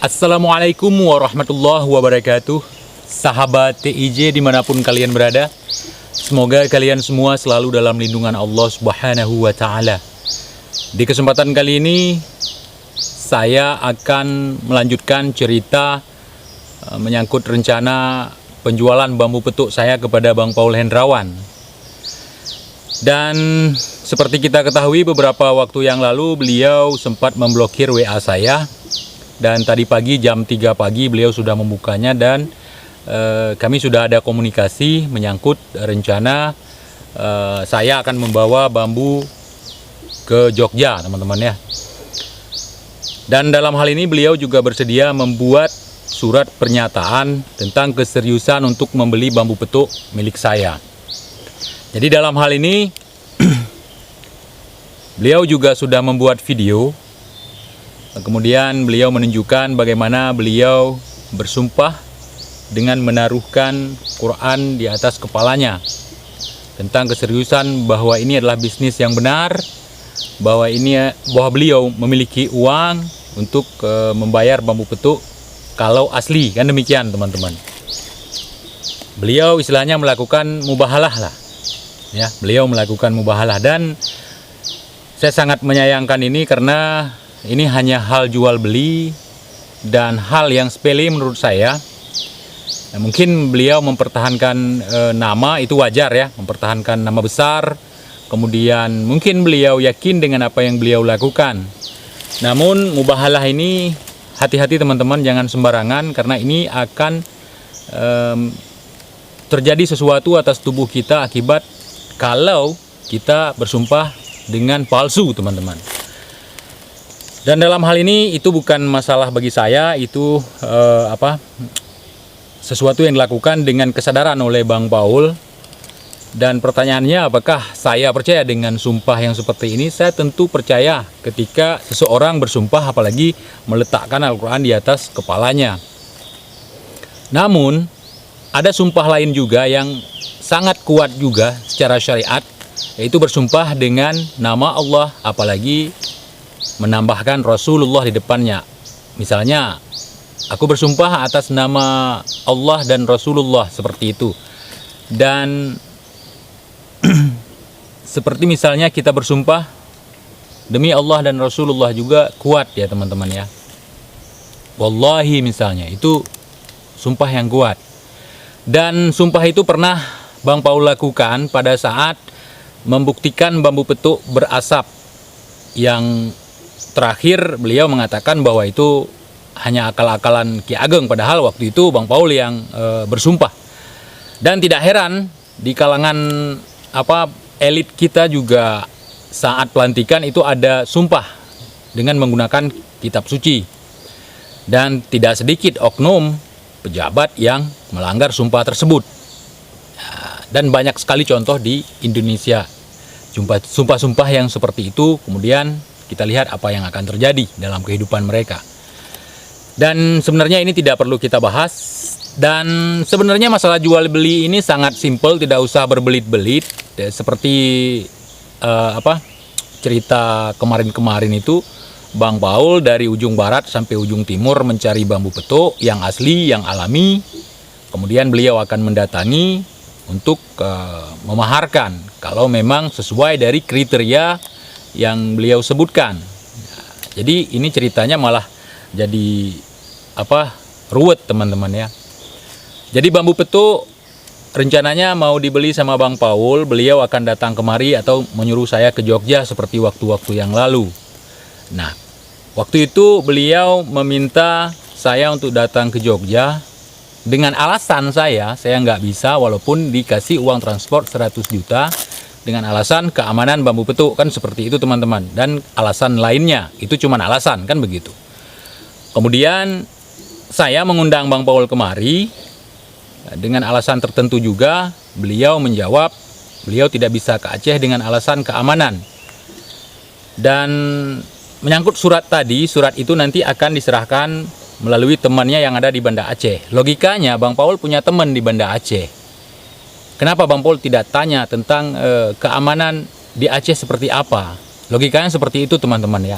Assalamualaikum warahmatullahi wabarakatuh. Sahabat TIJ dimanapun kalian berada, semoga kalian semua selalu dalam lindungan Allah Subhanahu wa Ta'ala. Di kesempatan kali ini saya akan melanjutkan cerita menyangkut rencana penjualan bambu petuk saya kepada Bang Paul Hendrawan. Dan seperti kita ketahui, beberapa waktu yang lalu beliau sempat memblokir WA saya. Dan tadi pagi jam 3 pagi beliau sudah membukanya dan kami sudah ada komunikasi menyangkut rencana saya akan membawa bambu ke Jogja, teman-teman ya. Dan dalam hal ini beliau juga bersedia membuat surat pernyataan tentang keseriusan untuk membeli bambu petuk milik saya. Jadi dalam hal ini beliau juga sudah membuat video. Kemudian beliau menunjukkan bagaimana beliau bersumpah dengan menaruhkan Quran di atas kepalanya tentang keseriusan bahwa ini adalah bisnis yang benar, bahwa beliau memiliki uang untuk membayar bambu petuk kalau asli, kan demikian teman-teman. Beliau istilahnya melakukan mubahalah lah, ya, beliau melakukan mubahalah dan saya sangat menyayangkan ini karena ini hanya hal jual beli dan hal yang sepele menurut saya. Nah, mungkin beliau mempertahankan nama, itu wajar ya, mempertahankan nama besar. Kemudian mungkin beliau yakin dengan apa yang beliau lakukan. Namun mubahalah ini hati-hati teman-teman, jangan sembarangan karena ini akan terjadi sesuatu atas tubuh kita akibat kalau kita bersumpah dengan palsu, teman-teman. Dan dalam hal ini itu bukan masalah bagi saya, itu sesuatu yang dilakukan dengan kesadaran oleh Bang Paul. Dan pertanyaannya, apakah saya percaya dengan sumpah yang seperti ini? Saya tentu percaya ketika seseorang bersumpah, apalagi meletakkan Al-Quran di atas kepalanya. Namun ada sumpah lain juga yang sangat kuat juga secara syariat, yaitu bersumpah dengan nama Allah, apalagi menambahkan Rasulullah di depannya. Misalnya, aku bersumpah atas nama Allah dan Rasulullah, seperti itu. Dan seperti misalnya kita bersumpah demi Allah dan Rasulullah juga kuat ya teman-teman ya. Wallahi misalnya, itu sumpah yang kuat. Dan sumpah itu pernah Bang Paul lakukan pada saat membuktikan bambu petuk berasap. Yang terakhir beliau mengatakan bahwa itu hanya akal-akalan Ki Ageng, padahal waktu itu Bang Paul yang bersumpah. Dan tidak heran di kalangan elit kita juga saat pelantikan itu ada sumpah dengan menggunakan kitab suci. Dan tidak sedikit oknum pejabat yang melanggar sumpah tersebut. Dan banyak sekali contoh di Indonesia sumpah-sumpah yang seperti itu, kemudian kita lihat apa yang akan terjadi dalam kehidupan mereka. Dan sebenarnya ini tidak perlu kita bahas. Dan sebenarnya masalah jual beli ini sangat simpel, tidak usah berbelit-belit. Seperti cerita kemarin-kemarin itu, Bang Paul dari ujung barat sampai ujung timur mencari bambu petuk yang asli, yang alami. Kemudian beliau akan mendatangi untuk memaharkan kalau memang sesuai dari kriteria yang beliau sebutkan. Jadi ini ceritanya malah jadi ruwet teman-teman ya. Jadi bambu petuk rencananya mau dibeli sama Bang Paul. Beliau akan datang kemari atau menyuruh saya ke Jogja seperti waktu-waktu yang lalu. Nah, waktu itu beliau meminta saya untuk datang ke Jogja dengan alasan saya nggak bisa walaupun dikasih uang transport 100 juta. Dengan alasan keamanan bambu petuk, kan seperti itu teman-teman. Dan alasan lainnya, itu cuma alasan, kan begitu. Kemudian saya mengundang Bang Paul kemari dengan alasan tertentu juga. Beliau menjawab beliau tidak bisa ke Aceh dengan alasan keamanan. Dan menyangkut surat tadi, surat itu nanti akan diserahkan melalui temannya yang ada di Banda Aceh. Logikanya Bang Paul punya teman di Banda Aceh. Kenapa Bang Paul tidak tanya tentang keamanan di Aceh seperti apa? Logikanya seperti itu teman-teman ya.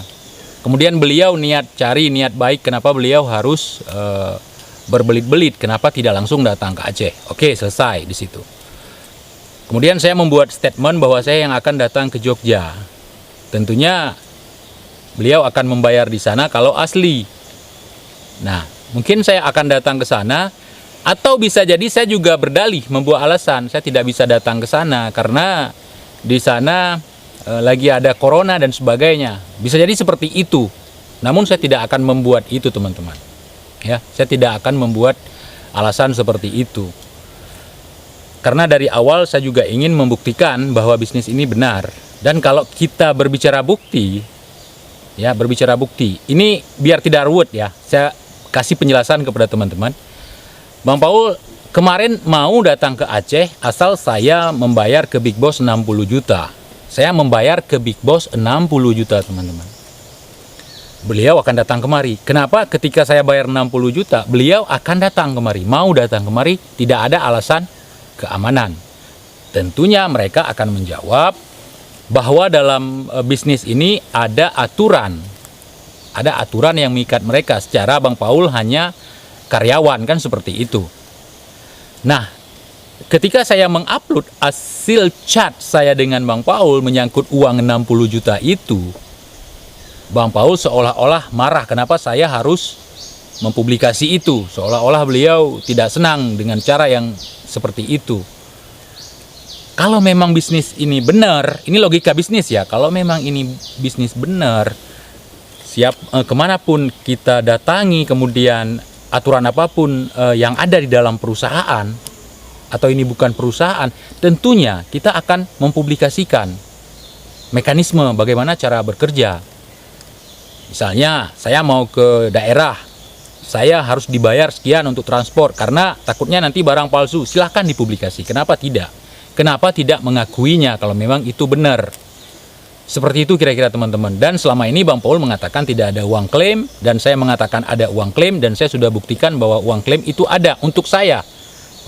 Kemudian beliau niat baik, kenapa beliau harus berbelit-belit, kenapa tidak langsung datang ke Aceh. Oke, selesai di situ. Kemudian saya membuat statement bahwa saya yang akan datang ke Jogja. Tentunya beliau akan membayar di sana kalau asli. Nah, mungkin saya akan datang ke sana, atau bisa jadi saya juga berdalih membuat alasan saya tidak bisa datang ke sana karena di sana lagi ada corona dan sebagainya. Bisa jadi seperti itu. Namun saya tidak akan membuat itu, teman-teman. Ya, saya tidak akan membuat alasan seperti itu. Karena dari awal saya juga ingin membuktikan bahwa bisnis ini benar. Dan kalau kita berbicara bukti, ini biar tidak ruwet ya. Saya kasih penjelasan kepada teman-teman. Bang Paul kemarin mau datang ke Aceh asal saya membayar ke Big Boss 60 juta. Saya membayar ke Big Boss 60 juta, teman-teman. Beliau akan datang kemari. Kenapa ketika saya bayar 60 juta, beliau akan datang kemari, mau datang kemari, tidak ada alasan keamanan. Tentunya mereka akan menjawab bahwa dalam bisnis ini ada aturan. Ada aturan yang mengikat mereka. Secara Bang Paul hanya karyawan, kan seperti itu. Nah, ketika saya mengupload hasil chat saya dengan Bang Paul menyangkut uang 60 juta itu, Bang Paul seolah-olah marah kenapa saya harus mempublikasi itu. Seolah-olah beliau tidak senang dengan cara yang seperti itu. Kalau memang bisnis ini benar, ini logika bisnis ya, kalau memang ini bisnis benar, kemanapun kita datangi, kemudian aturan apapun yang ada di dalam perusahaan, atau ini bukan perusahaan, tentunya kita akan mempublikasikan mekanisme bagaimana cara bekerja. Misalnya saya mau ke daerah, saya harus dibayar sekian untuk transport karena takutnya nanti barang palsu. Silahkan dipublikasi. Kenapa tidak? Kenapa tidak mengakuinya kalau memang itu benar? Seperti itu kira-kira, teman-teman. Dan selama ini Bang Paul mengatakan tidak ada uang klaim, dan saya mengatakan ada uang klaim, dan saya sudah buktikan bahwa uang klaim itu ada untuk saya.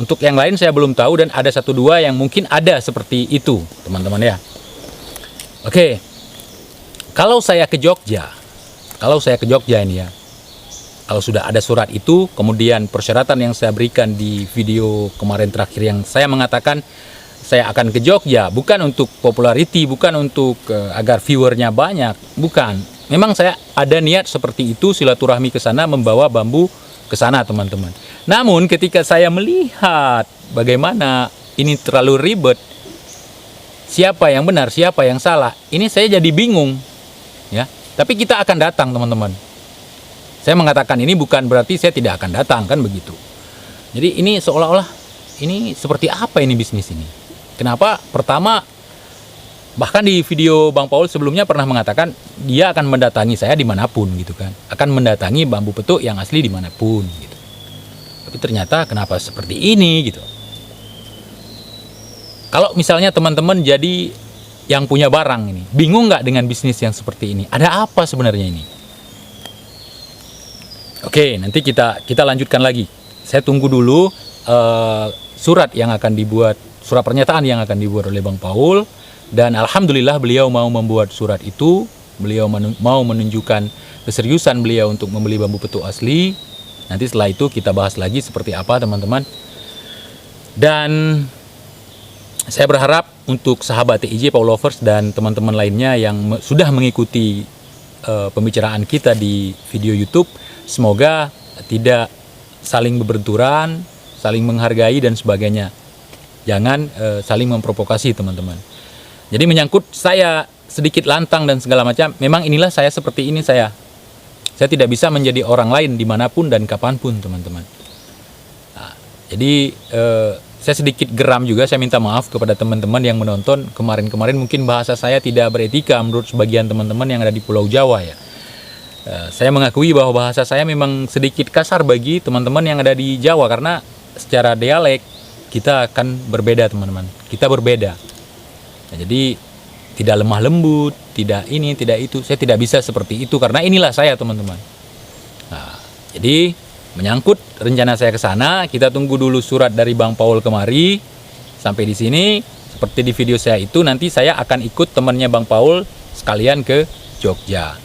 Untuk yang lain saya belum tahu, dan ada 1-2 yang mungkin ada seperti itu, teman-teman ya. Oke, kalau saya ke Jogja ini ya, kalau sudah ada surat itu, kemudian persyaratan yang saya berikan di video kemarin terakhir yang saya mengatakan saya akan ke Jogja, bukan untuk popularity, bukan untuk agar viewernya banyak, bukan. Memang saya ada niat seperti itu, silaturahmi ke sana, membawa bambu ke sana, teman-teman. Namun ketika saya melihat bagaimana ini terlalu ribet, siapa yang benar, siapa yang salah, ini saya jadi bingung, ya. Tapi kita akan datang, teman-teman. Saya mengatakan ini bukan berarti saya tidak akan datang, kan begitu. Jadi ini seolah-olah ini seperti apa ini bisnis ini? Kenapa? Pertama, bahkan di video Bang Paul sebelumnya pernah mengatakan dia akan mendatangi saya dimanapun gitu kan, akan mendatangi Bambu Petuk yang asli dimanapun gitu. Tapi ternyata kenapa seperti ini gitu? Kalau misalnya teman-teman jadi yang punya barang ini, bingung nggak dengan bisnis yang seperti ini? Ada apa sebenarnya ini? Oke, nanti kita lanjutkan lagi. Saya tunggu dulu surat yang akan dibuat, surat pernyataan yang akan dibuat oleh Bang Paul. Dan alhamdulillah beliau mau membuat surat itu. Beliau mau menunjukkan keseriusan beliau untuk membeli bambu petuk asli. Nanti setelah itu kita bahas lagi seperti apa, teman-teman. Dan saya berharap untuk sahabat TIJ, Paul Lovers, dan teman-teman lainnya yang sudah mengikuti pembicaraan kita di video YouTube, semoga tidak saling berbenturan, saling menghargai dan sebagainya. Jangan saling memprovokasi, teman-teman. Jadi menyangkut saya sedikit lantang dan segala macam, memang inilah saya, seperti ini saya. Saya tidak bisa menjadi orang lain dimanapun dan kapanpun, teman-teman. Nah, jadi saya sedikit geram juga, saya minta maaf kepada teman-teman yang menonton. Kemarin-kemarin mungkin bahasa saya tidak beretika menurut sebagian teman-teman yang ada di Pulau Jawa ya. Saya mengakui bahwa bahasa saya memang sedikit kasar bagi teman-teman yang ada di Jawa, karena secara dialek kita akan berbeda, teman-teman. Kita berbeda. Nah, jadi tidak lemah lembut, tidak ini, tidak itu. Saya tidak bisa seperti itu karena inilah saya, teman-teman. Nah, jadi menyangkut rencana saya ke sana, kita tunggu dulu surat dari Bang Paul kemari. Sampai di sini, seperti di video saya itu, nanti saya akan ikut temannya Bang Paul sekalian ke Jogja.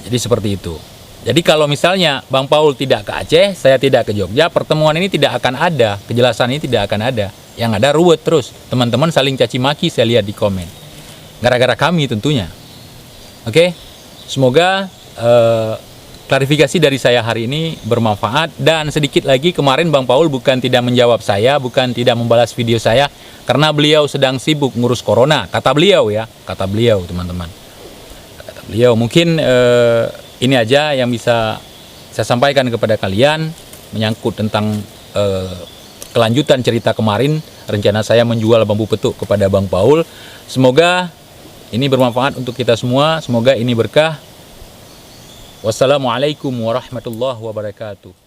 Jadi seperti itu. Jadi kalau misalnya Bang Paul tidak ke Aceh, saya tidak ke Jogja, pertemuan ini tidak akan ada, kejelasan ini tidak akan ada. Yang ada ruwet terus, teman-teman saling caci maki saya lihat di komen. Gara-gara kami tentunya. Oke, semoga klarifikasi dari saya hari ini bermanfaat. Dan sedikit lagi, kemarin Bang Paul bukan tidak menjawab saya, bukan tidak membalas video saya, karena beliau sedang sibuk ngurus corona, kata beliau ya, kata beliau teman-teman. Kata beliau, mungkin ini aja yang bisa saya sampaikan kepada kalian menyangkut tentang kelanjutan cerita kemarin, rencana saya menjual bambu petuk kepada Bang Paul. Semoga ini bermanfaat untuk kita semua, semoga ini berkah. Wassalamualaikum warahmatullahi wabarakatuh.